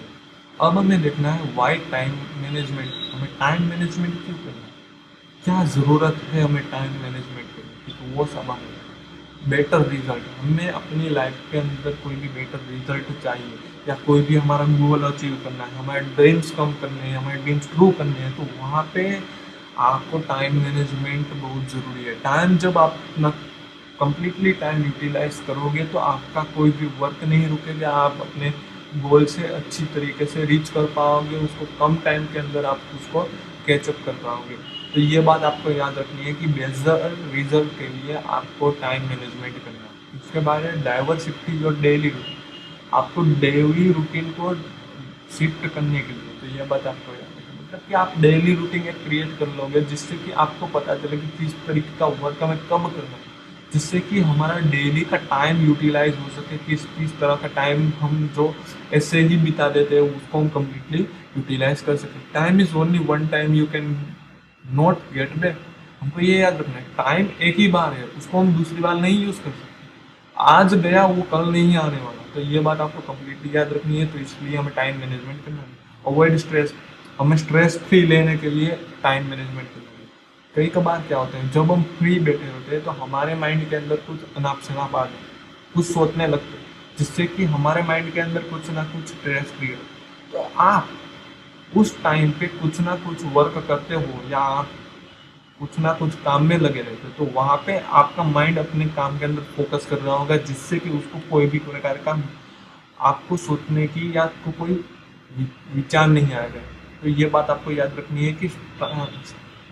अब हमें देखना है वाई टाइम मैनेजमेंट, हमें टाइम मैनेजमेंट क्यों करना है, क्या ज़रूरत है हमें टाइम मैनेजमेंट करने की, तो वो सब हमें बेटर रिजल्ट, हमें अपनी लाइफ के अंदर कोई भी बेटर रिजल्ट चाहिए या कोई भी हमारा गोल अचीव करना है, हमारे ड्रीम्स कम करने हैं, हमारे ड्रीम्स ट्रू करने हैं, तो वहाँ पे आपको टाइम मैनेजमेंट बहुत ज़रूरी है। टाइम जब आप अपना कंप्लीटली टाइम यूटिलाइज करोगे तो आपका कोई भी वर्क नहीं रुकेगा, आप अपने गोल से अच्छी तरीके से रीच कर पाओगे, उसको कम टाइम के अंदर आप उसको कैचअप कर पाओगे। तो ये बात आपको याद रखनी है कि बेहतर रिजल्ट के लिए आपको टाइम मैनेजमेंट करना है। उसके बाद है डाइवर्सिटी और डेली रूटीन, आपको डेली रूटीन को शिफ्ट करने के लिए, तो ये बात आपको याद रखनी है। मतलब कि आप डेली रूटीन एक क्रिएट कर लोगे जिससे कि आपको पता चले कि किस तरीके का वर्क हमें कब करना है, जिससे कि हमारा डेली का टाइम यूटिलाइज हो सके, किस किस तरह का टाइम हम जो ऐसे ही बिता देते हैं उसको हम कम्प्लीटली यूटिलाइज कर सकें। Time is only one time, you can not get back. हमको ये याद रखना है टाइम एक ही बार है, उसको हम दूसरी बार नहीं यूज कर सकते, आज गया वो कल नहीं आने वाला। तो ये बात आपको कम्प्लीटली याद रखनी है, तो इसलिए हमें टाइम मैनेजमेंट करना है। अवॉइड स्ट्रेस, हमें स्ट्रेस फ्री लेने के लिए टाइम मैनेजमेंट करना है। कई कबार क्या होता है जब हम फ्री बैठे होते हैं तो हमारे माइंड के अंदर कुछ अनाप शनाप आ जाए, कुछ सोचने लगते हैं, जिससे कि हमारे माइंड के अंदर कुछ ना कुछ स्ट्रेस क्रिएट, तो आप उस टाइम पे कुछ ना कुछ वर्क करते हो या आप कुछ ना कुछ काम में लगे रहते हो, तो वहाँ पे आपका माइंड अपने काम के अंदर फोकस कर रहा होगा, जिससे कि उसको कोई भी प्रकार का आपको सोचने की या आपको कोई विचार नहीं आएगा। तो ये बात आपको याद रखनी है कि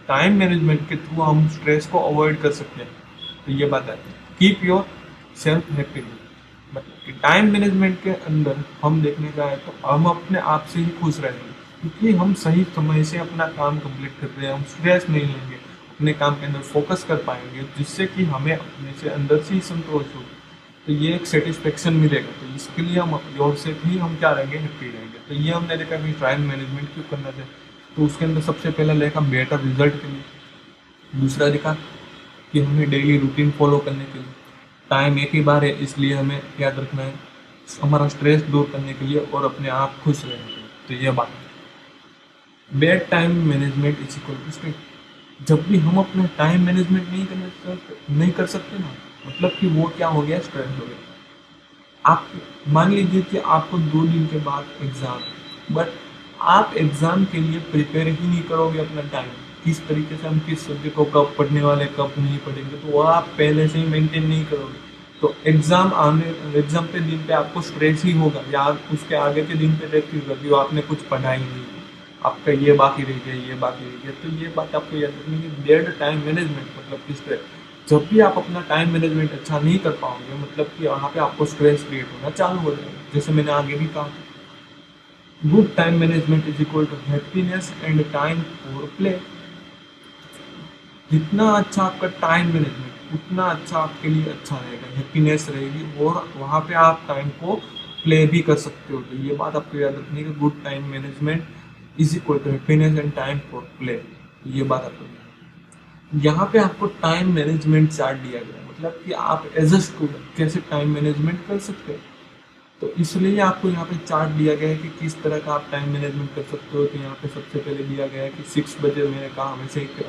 टाइम मैनेजमेंट के थ्रू हम स्ट्रेस को अवॉइड कर सकते हैं। तो ये बात है, कीप योर सेल्फ हैप्पी, मतलब कि टाइम मैनेजमेंट के अंदर हम देखने जाए तो हम अपने आप से ही खुश रहेंगे, क्योंकि हम सही समय से अपना काम कंप्लीट कर रहे हैं, हम स्ट्रेस नहीं लेंगे, अपने काम के अंदर फोकस कर पाएंगे, जिससे कि हमें अपने से अंदर से ही संतोष हो, तो ये एक सेटिस्फेक्शन मिलेगा। तो इसके लिए हम अपनी ओर से भी हम क्या रहेंगे, हैप्पी रहेंगे। तो ये हमने देखा कि टाइम मैनेजमेंट क्यों करना चाहिए, तो उसके अंदर सबसे पहले देखा बेटर रिजल्ट के लिए, दूसरा देखा कि हमें डेली रूटीन फॉलो करने के लिए, टाइम एक ही बार है इसलिए हमें याद रखना है, हमारा स्ट्रेस दूर करने के लिए और अपने आप खुश रहने के लिए। तो ये बात, bad time management is equal to stress. जब भी हम अपना टाइम मैनेजमेंट नहीं कर सकते ना, मतलब कि वो क्या हो गया, स्ट्रेस हो गया। आप मान लीजिए कि आपको 2 दिन के बाद एग्जाम, बट आप एग्जाम के लिए प्रिपेयर ही नहीं करोगे अपना टाइम, किस तरीके से हम किस सब्जेक्ट को कब पढ़ने वाले कब नहीं पढ़ेंगे, तो वो आप पहले से ही मेंटेन नहीं करोगे, तो एग्जाम पे दिन पे आपको स्ट्रेस ही होगा, या उसके आगे के दिन पे देखिएगा कि आपने कुछ पढ़ा ही नहीं, आपका ये बाकी रह गया, ये बाकी रह गया। तो ये बात आपको याद रखनी है, बेड टाइम मैनेजमेंट मतलब किस तरह, जब भी आप अपना टाइम मैनेजमेंट अच्छा नहीं कर पाओगे, मतलब कि वहाँ पे आपको स्ट्रेस क्रिएट होना चालू हो जाएगा, जैसे मैंने आगे भी कहा। Good time management is equal to happiness and time for play. जितना अच्छा आपका टाइम मैनेजमेंट, उतना अच्छा आपके लिए अच्छा रहेगा, हैप्पीनेस रहेगी और वहाँ पे आप टाइम को प्ले भी कर सकते हो। तो ये बात आपको याद रखनी है कि good time management is equal to happiness and time for play. ये बात आपको यहाँ पे आपको टाइम मैनेजमेंट चार्ट दिया गया है, मतलब कि आप एज अ स्टूडेंट कैसे टाइम मैनेजमेंट कर सकते हो। तो इसलिए आपको यहाँ पे चार्ट दिया गया है कि किस तरह का आप टाइम मैनेजमेंट कर सकते हो। तो यहाँ पे सबसे पहले दिया गया है कि 6 बजे मैंने कहा वैसे एक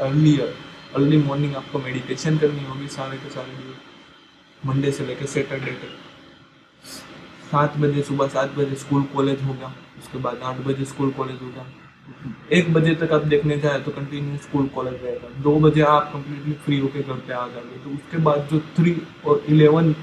अर्ली मॉर्निंग आपको मेडिटेशन करनी होगी सारे के सारे दिन, मंडे से लेकर सैटरडे तक। 7 बजे सुबह 7 बजे स्कूल कॉलेज होगा, उसके बाद 8 बजे स्कूल कॉलेज होगा। 1 बजे तक आप देखने जाए तो कंटिन्यू स्कूल कॉलेज रहेगा। 2 बजे आप कंप्लीटली फ्री होकर घर पे आ जाओगे। तो उसके बाद जो 3 और 11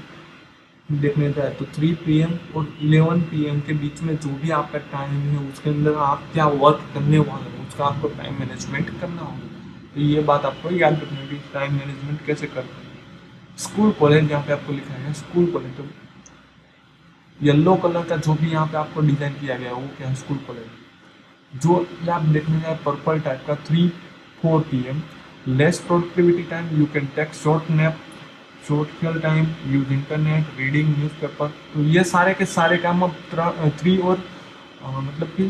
देखने जाए तो 3 PM और 11 PM के बीच में जो भी आपका टाइम है उसके अंदर आप क्या वर्क करने वाले हो उसका आपको टाइम मैनेजमेंट करना होगा। तो ये बात आपको याद रखनी है कि टाइम मैनेजमेंट कैसे करते हैं। स्कूल कॉलेज यहाँ पे आपको लिखा है स्कूल कॉलेज, तो येलो कलर का जो भी यहाँ पे आपको डिजाइन किया गया है वो क्या है, स्कूल कॉलेज। जो ये आप देखने जाए पर्पल टाइप का 3-4 PM, less productivity time, you can take short nap, social time, use internet, reading newspaper. तो ये सारे के सारे काम आप 3 और मतलब कि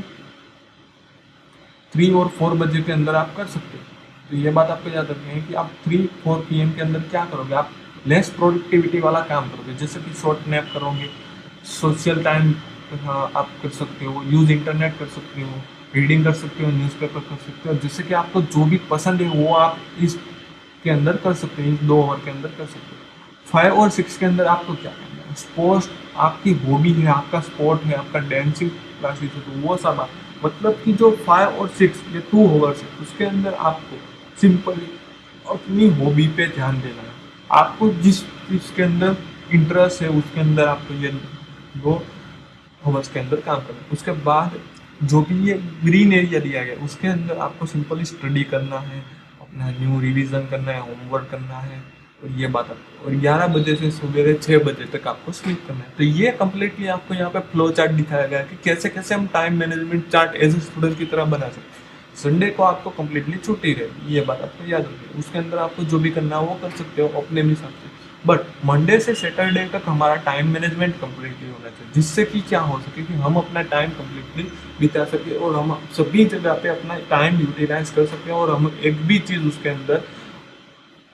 3 और 4 बजे के अंदर आप कर सकते हो। तो ये बात आपको याद रखनी है कि आप 3-4 PM के अंदर क्या करोगे, आप लेस प्रोडक्टिविटी वाला काम करोगे, जैसे कि शॉर्ट नैप करोगे, सोशल टाइम आप कर सकते हो, यूज इंटरनेट कर सकते हो, रीडिंग कर सकते हो, न्यूज़पेपर कर सकते हो। जैसे कि आपको जो भी पसंद है वो आप इस के अंदर कर सकते हैं, इस 2 ओवर के अंदर कर सकते हो। 5 और 6 के अंदर आपको क्या करना है, स्पोर्ट्स आपकी हॉबी है, आपका स्पोर्ट है, आपका डांसिंग क्लासेस है, तो वो सब आप मतलब कि जो 5 और 6 ये 2 ओवर्स है उसके अंदर आपको सिंपली अपनी हॉबी पे ध्यान देना है। आपको जिस चीज़ के अंदर इंटरेस्ट है उसके अंदर आपको ये 2 ओवर्स के अंदर काम करना है। उसके बाद जो भी ये ग्रीन एरिया दिया गया उसके अंदर आपको सिंपली स्टडी करना है, अपना न्यू रिवीजन करना है, होमवर्क करना है। और ये बात आपको और 11 बजे से सवेरे 6 बजे तक आपको स्लीप करना है। तो ये कम्प्लीटली आपको यहाँ पे फ्लो चार्ट दिखाया गया है कि कैसे कैसे हम time management chart as a student की तरह बना सकते हैं। संडे को आपको कम्प्लीटली छुट्टी रहेगी, ये बात आपको याद रखिए। उसके अंदर आपको जो भी करना है वो कर सकते हो अपने हिसाब से, बट मंडे से सैटरडे तक हमारा टाइम मैनेजमेंट कम्प्लीटली होना चाहिए, जिससे कि क्या हो सके कि हम अपना टाइम कम्प्लीटली बिता सके और हम सभी जगह पे अपना टाइम यूटिलाइज कर सकें और हम एक भी चीज़ उसके अंदर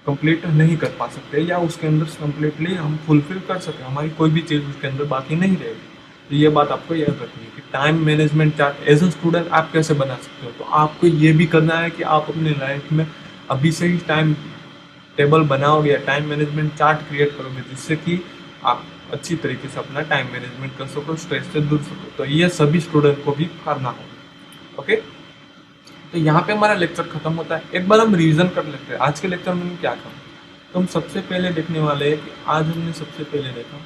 कंप्लीट नहीं कर पा सकते या उसके अंदर कंप्लीटली हम फुलफिल कर सकें, हमारी कोई भी चीज़ उसके अंदर बाकी नहीं रहेगी। तो ये बात आपको याद रखनी है कि time management chart as a student आप कैसे बना सकते हो। तो आपको ये भी करना है कि आप अपने लाइफ में अभी से ही टाइम टेबल बनाओगे, टाइम मैनेजमेंट चार्ट क्रिएट करोगे, जिससे कि आप अच्छी तरीके से अपना टाइम मैनेजमेंट कर सको, स्ट्रेस से दूर सको। तो ये सभी स्टूडेंट को भी करना होगा। ओके, तो यहाँ पे हमारा लेक्चर खत्म होता है। एक बार हम रिवीजन कर लेते हैं आज के लेक्चर में क्या कहा। तो हम सबसे पहले देखने वाले हैं कि आज हमने सबसे पहले देखा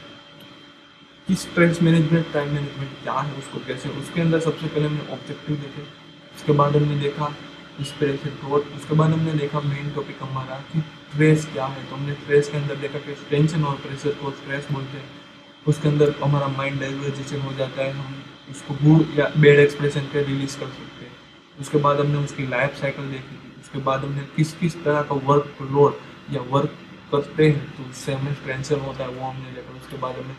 कि स्ट्रेस मैनेजमेंट, टाइम मैनेजमेंट क्या है, उसको कैसे, उसके अंदर सबसे पहले हमने ऑब्जेक्टिव देखे, उसके बाद हमने देखा इंस्पिरेशन थॉट, उसके बाद हमने देखा मेन टॉपिक हमारा कि स्ट्रेस क्या है। तो हमने स्ट्रेस के अंदर देखा कि टेंशन और प्रेशर को स्ट्रेस बोलते हैं। उसके अंदर हमारा माइंड डाइवर्जेशन हो जाता है, हम उसको गुड या बैड एक्सप्रेशन पे रिलीज कर सकते हैं। उसके बाद हमने उसकी लाइफ साइकिल देखी थी। उसके बाद हमने किस किस तरह का वर्क लोड या वर्क करते हैं तो उससे हमें टेंशन होता है, वो हमने देखा। उसके बाद हमने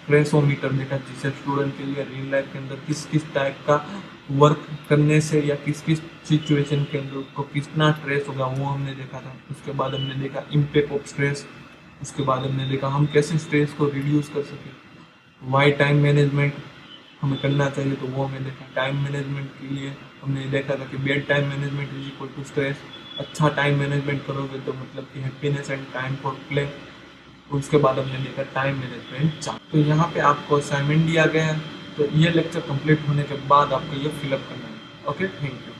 स्ट्रेसोमीटर देखा, जिससे स्टूडेंट के लिए रियल लाइफ के अंदर किस किस टाइप का वर्क करने से या किस किस सिचुएशन के अंदर उसको कितना स्ट्रेस होगा वो हमने देखा था। उसके बाद हमने देखा इम्पैक्ट ऑफ स्ट्रेस। उसके बाद हमने देखा हम कैसे स्ट्रेस को रिड्यूस कर सकें। वाई टाइम मैनेजमेंट हमें करना चाहिए, तो वो हमें देखा। टाइम मैनेजमेंट के लिए हमने देखा था कि bad time management is equal to stress. अच्छा टाइम मैनेजमेंट करोगे तो मतलब कि happiness and time for play. उसके बाद हमने देखा टाइम मैनेजमेंट चार्ट। तो यहाँ पे आपको असाइनमेंट दिया गया है, तो ये लेक्चर कंप्लीट होने के बाद आपको ये फिलअप करना है। Okay, thank you.